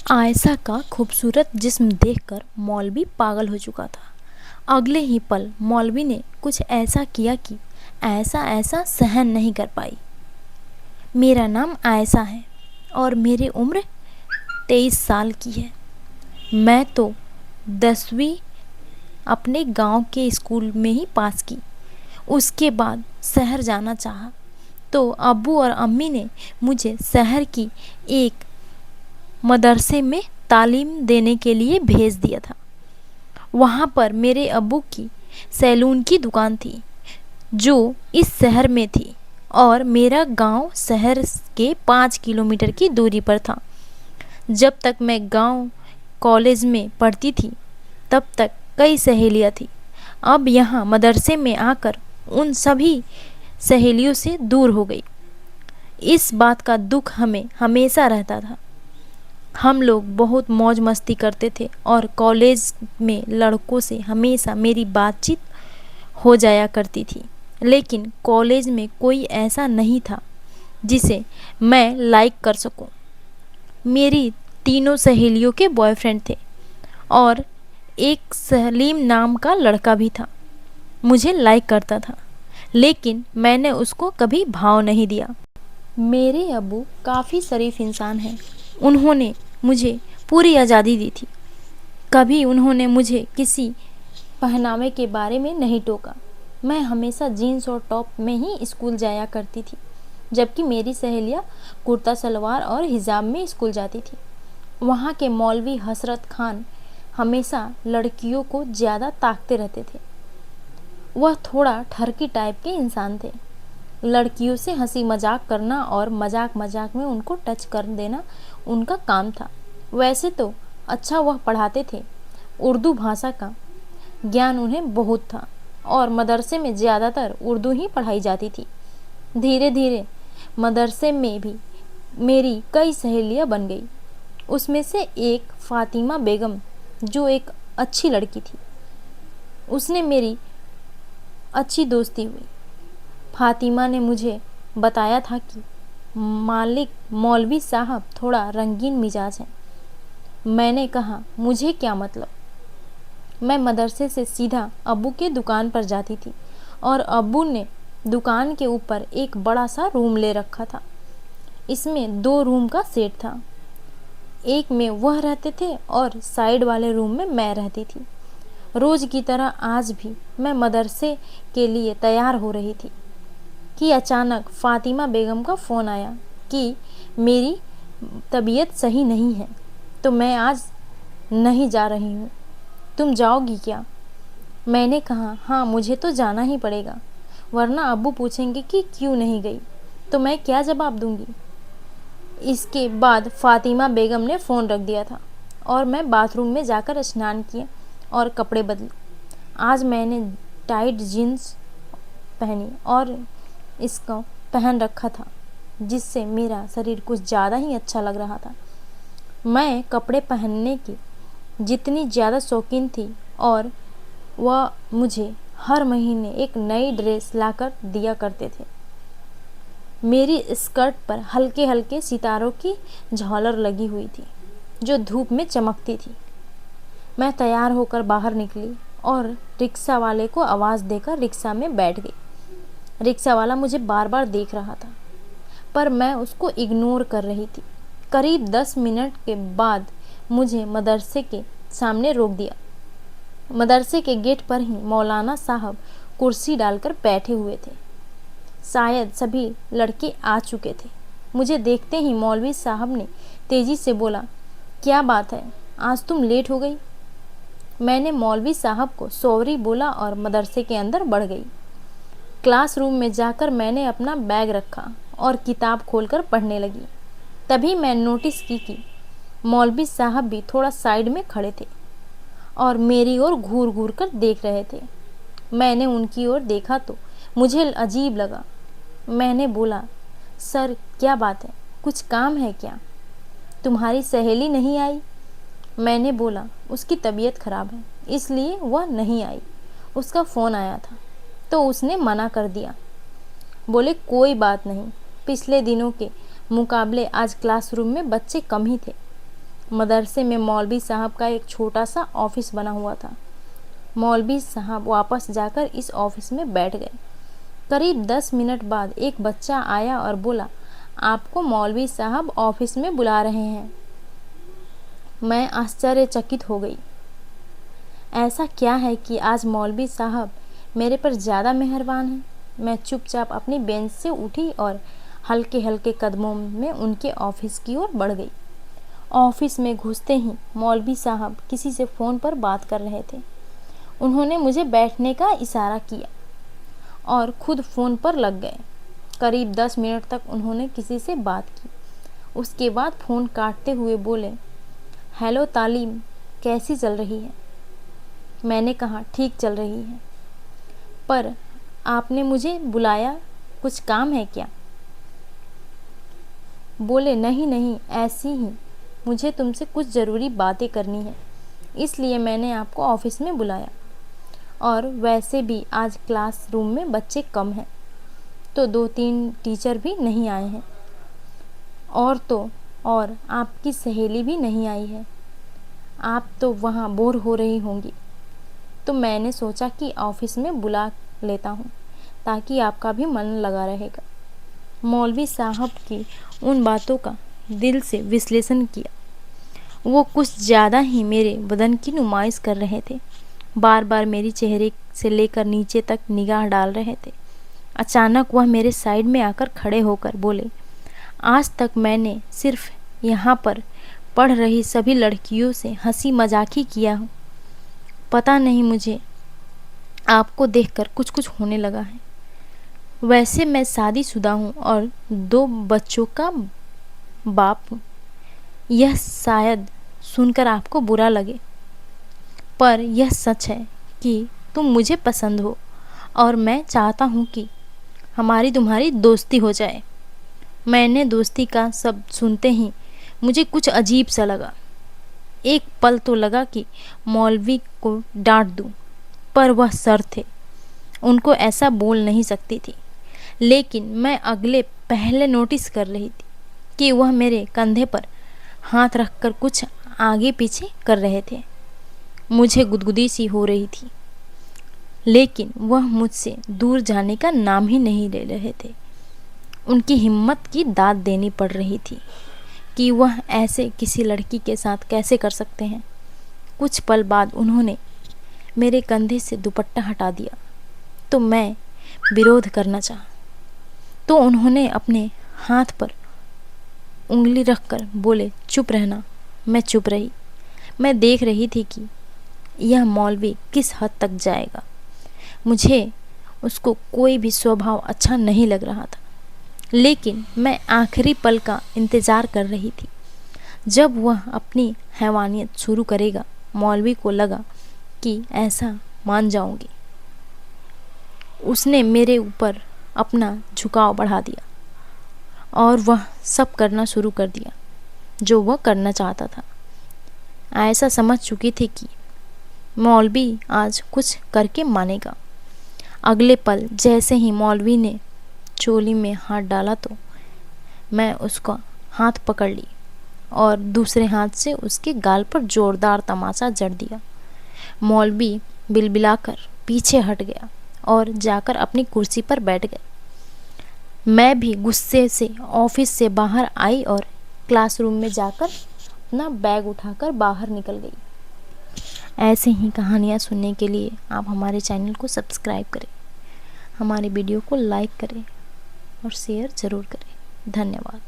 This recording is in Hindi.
आयशा का खूबसूरत जिस्म देखकर मौलवी पागल हो चुका था। अगले ही पल मौलवी ने कुछ ऐसा किया कि आयशा ऐसा सहन नहीं कर पाई। मेरा नाम आयशा है और मेरी उम्र 23 साल की है। मैं तो 10वीं अपने गांव के स्कूल में ही पास की। उसके बाद शहर जाना चाहा तो अब्बू और अम्मी ने मुझे शहर की एक मदरसे में तालीम देने के लिए भेज दिया था। वहाँ पर मेरे अब्बू की सैलून की दुकान थी जो इस शहर में थी और मेरा गांव शहर के 5 किलोमीटर की दूरी पर था। जब तक मैं गांव कॉलेज में पढ़ती थी तब तक कई सहेलियाँ थी। अब यहाँ मदरसे में आकर उन सभी सहेलियों से दूर हो गई। इस बात का दुख हमें हमेशा रहता था। हम लोग बहुत मौज मस्ती करते थे और कॉलेज में लड़कों से हमेशा मेरी बातचीत हो जाया करती थी। लेकिन कॉलेज में कोई ऐसा नहीं था जिसे मैं लाइक कर सकूं। मेरी तीनों सहेलियों के बॉयफ्रेंड थे और एक सलीम नाम का लड़का भी था। मुझे लाइक करता था लेकिन मैंने उसको कभी भाव नहीं दिया। मेरे अब्बू काफ़ी शरीफ इंसान हैं। उन्होंने मुझे पूरी आज़ादी दी थी। कभी उन्होंने मुझे किसी पहनावे के बारे में नहीं टोका। मैं हमेशा जीन्स और टॉप में ही स्कूल जाया करती थी, जबकि मेरी सहेलियाँ कुर्ता सलवार और हिजाब में स्कूल जाती थी। वहाँ के मौलवी हसरत खान हमेशा लड़कियों को ज़्यादा ताकते रहते थे। वह थोड़ा ठरकी टाइप के इंसान थे। लड़कियों से हंसी मजाक करना और मजाक मजाक में उनको टच कर देना उनका काम था। वैसे तो अच्छा वह पढ़ाते थे। उर्दू भाषा का ज्ञान उन्हें बहुत था और मदरसे में ज़्यादातर उर्दू ही पढ़ाई जाती थी। धीरे धीरे मदरसे में भी मेरी कई सहेलियां बन गई। उसमें से एक फ़ातिमा बेगम जो एक अच्छी लड़की थी, उसने मेरी अच्छी दोस्ती हुई। फ़ातिमा ने मुझे बताया था कि मालिक मौलवी साहब थोड़ा रंगीन मिजाज हैं। मैंने कहा मुझे क्या मतलब। मैं मदरसे से सीधा अब्बू के दुकान पर जाती थी और अब्बू ने दुकान के ऊपर एक बड़ा सा रूम ले रखा था। इसमें 2 रूम का सेट था। एक में वह रहते थे और साइड वाले रूम में मैं रहती थी। रोज़ की तरह आज भी मैं मदरसे के लिए तैयार हो रही थी कि अचानक फ़ातिमा बेगम का फ़ोन आया कि मेरी तबीयत सही नहीं है तो मैं आज नहीं जा रही हूँ। तुम जाओगी क्या? मैंने कहा हाँ, मुझे तो जाना ही पड़ेगा, वरना अब्बू पूछेंगे कि क्यों नहीं गई, तो मैं क्या जवाब दूंगी। इसके बाद फ़ातिमा बेगम ने फ़ोन रख दिया था और मैं बाथरूम में जाकर स्नान किया और कपड़े बदले। आज मैंने टाइट जीन्स पहनी और इसको पहन रखा था जिससे मेरा शरीर कुछ ज़्यादा ही अच्छा लग रहा था। मैं कपड़े पहनने की जितनी ज़्यादा शौकीन थी और वह मुझे हर महीने एक नई ड्रेस लाकर दिया करते थे। मेरी स्कर्ट पर हल्के हल्के सितारों की झालर लगी हुई थी जो धूप में चमकती थी। मैं तैयार होकर बाहर निकली और रिक्शा वाले को आवाज़ देकर रिक्शा में बैठ गई। रिक्शा वाला मुझे बार बार देख रहा था पर मैं उसको इग्नोर कर रही थी। करीब 10 मिनट के बाद मुझे मदरसे के सामने रोक दिया। मदरसे के गेट पर ही मौलाना साहब कुर्सी डालकर बैठे हुए थे। शायद सभी लड़के आ चुके थे। मुझे देखते ही मौलवी साहब ने तेज़ी से बोला, क्या बात है, आज तुम लेट हो गई। मैंने मौलवी साहब को सॉरी बोला और मदरसे के अंदर बढ़ गई। क्लासरूम में जाकर मैंने अपना बैग रखा और किताब खोलकर पढ़ने लगी। तभी मैं नोटिस की कि मौलवी साहब भी थोड़ा साइड में खड़े थे और मेरी ओर घूर घूर कर देख रहे थे। मैंने उनकी ओर देखा तो मुझे अजीब लगा। मैंने बोला, सर क्या बात है, कुछ काम है क्या? तुम्हारी सहेली नहीं आई? मैंने बोला उसकी तबीयत ख़राब है इसलिए वह नहीं आई, उसका फ़ोन आया था तो उसने मना कर दिया। बोले कोई बात नहीं, पिछले दिनों के मुकाबले आज क्लासरूम में बच्चे कम ही थे। मदरसे में मौलवी साहब का एक छोटा सा ऑफिस बना हुआ था। मौलवी साहब वापस जाकर इस ऑफिस में बैठ गए। करीब 10 मिनट बाद एक बच्चा आया और बोला, आपको मौलवी साहब ऑफिस में बुला रहे हैं। मैं आश्चर्यचकित हो गई। ऐसा क्या है कि आज मौलवी साहब मेरे पर ज़्यादा मेहरबान हैं? मैं चुपचाप अपनी बेंच से उठी और हल्के हल्के कदमों में उनके ऑफिस की ओर बढ़ गई। ऑफिस में घुसते ही मौलवी साहब किसी से फ़ोन पर बात कर रहे थे। उन्होंने मुझे बैठने का इशारा किया और खुद फ़ोन पर लग गए। करीब 10 मिनट तक उन्होंने किसी से बात की। उसके बाद फ़ोन काटते हुए बोले, हेलो तालीम, कैसी चल रही है? मैंने कहा, ठीक चल रही है। पर आपने मुझे बुलाया, कुछ काम है क्या? बोले, नहीं नहीं, ऐसी ही मुझे तुमसे कुछ ज़रूरी बातें करनी है, इसलिए मैंने आपको ऑफिस में बुलाया। और वैसे भी आज क्लासरूम में बच्चे कम हैं, तो 2-3 टीचर भी नहीं आए हैं, और आपकी सहेली भी नहीं आई है। आप तो वहाँ बोर हो रही होंगी, तो मैंने सोचा कि ऑफिस में बुला लेता हूँ ताकि आपका भी मन लगा रहेगा। मौलवी साहब की उन बातों का दिल से विश्लेषण किया। वो कुछ ज़्यादा ही मेरे बदन की नुमाइश कर रहे थे। बार बार मेरी चेहरे से लेकर नीचे तक निगाह डाल रहे थे। अचानक वह मेरे साइड में आकर खड़े होकर बोले, आज तक मैंने सिर्फ यहाँ पर पढ़ रही सभी लड़कियों से हंसी मजाक ही किया हूँ। पता नहीं, मुझे आपको देखकर कुछ कुछ होने लगा है। वैसे मैं शादीशुदा हूँ और 2 बच्चों का बाप हूँ। यह शायद सुनकर आपको बुरा लगे, पर यह सच है कि तुम मुझे पसंद हो और मैं चाहता हूँ कि हमारी तुम्हारी दोस्ती हो जाए। मैंने दोस्ती का शब्द सुनते ही मुझे कुछ अजीब सा लगा। एक पल तो लगा कि मौलवी को डांट दूँ, पर वह सर थे, उनको ऐसा बोल नहीं सकती थी। लेकिन मैं पहले नोटिस कर रही थी कि वह मेरे कंधे पर हाथ रखकर कुछ आगे पीछे कर रहे थे। मुझे गुदगुदी सी हो रही थी, लेकिन वह मुझसे दूर जाने का नाम ही नहीं ले रहे थे। उनकी हिम्मत की दाद देनी पड़ रही थी कि वह ऐसे किसी लड़की के साथ कैसे कर सकते हैं। कुछ पल बाद उन्होंने मेरे कंधे से दुपट्टा हटा दिया, तो मैं विरोध करना चाहा, तो उन्होंने अपने हाथ पर उंगली रखकर बोले, चुप रहना। मैं चुप रही। मैं देख रही थी कि यह मौलवी किस हद तक जाएगा। मुझे उसको कोई भी स्वभाव अच्छा नहीं लग रहा था, लेकिन मैं आखिरी पल का इंतज़ार कर रही थी, जब वह अपनी हैवानियत शुरू करेगा। मौलवी को लगा कि ऐसा मान जाऊंगी। उसने मेरे ऊपर अपना झुकाव बढ़ा दिया और वह सब करना शुरू कर दिया जो वह करना चाहता था। ऐसा समझ चुकी थी कि मौलवी आज कुछ करके मानेगा। अगले पल जैसे ही मौलवी ने चोली में हाथ डाला, तो मैं उसका हाथ पकड़ ली और दूसरे हाथ से उसके गाल पर जोरदार तमाचा जड़ दिया। मौलवी बिलबिलाकर पीछे हट गया और जाकर अपनी कुर्सी पर बैठ गया। मैं भी गुस्से से ऑफिस से बाहर आई और क्लासरूम में जाकर अपना बैग उठाकर बाहर निकल गई। ऐसे ही कहानियाँ सुनने के लिए आप हमारे चैनल को सब्सक्राइब करें, हमारे वीडियो को लाइक करें और शेयर ज़रूर करें। धन्यवाद।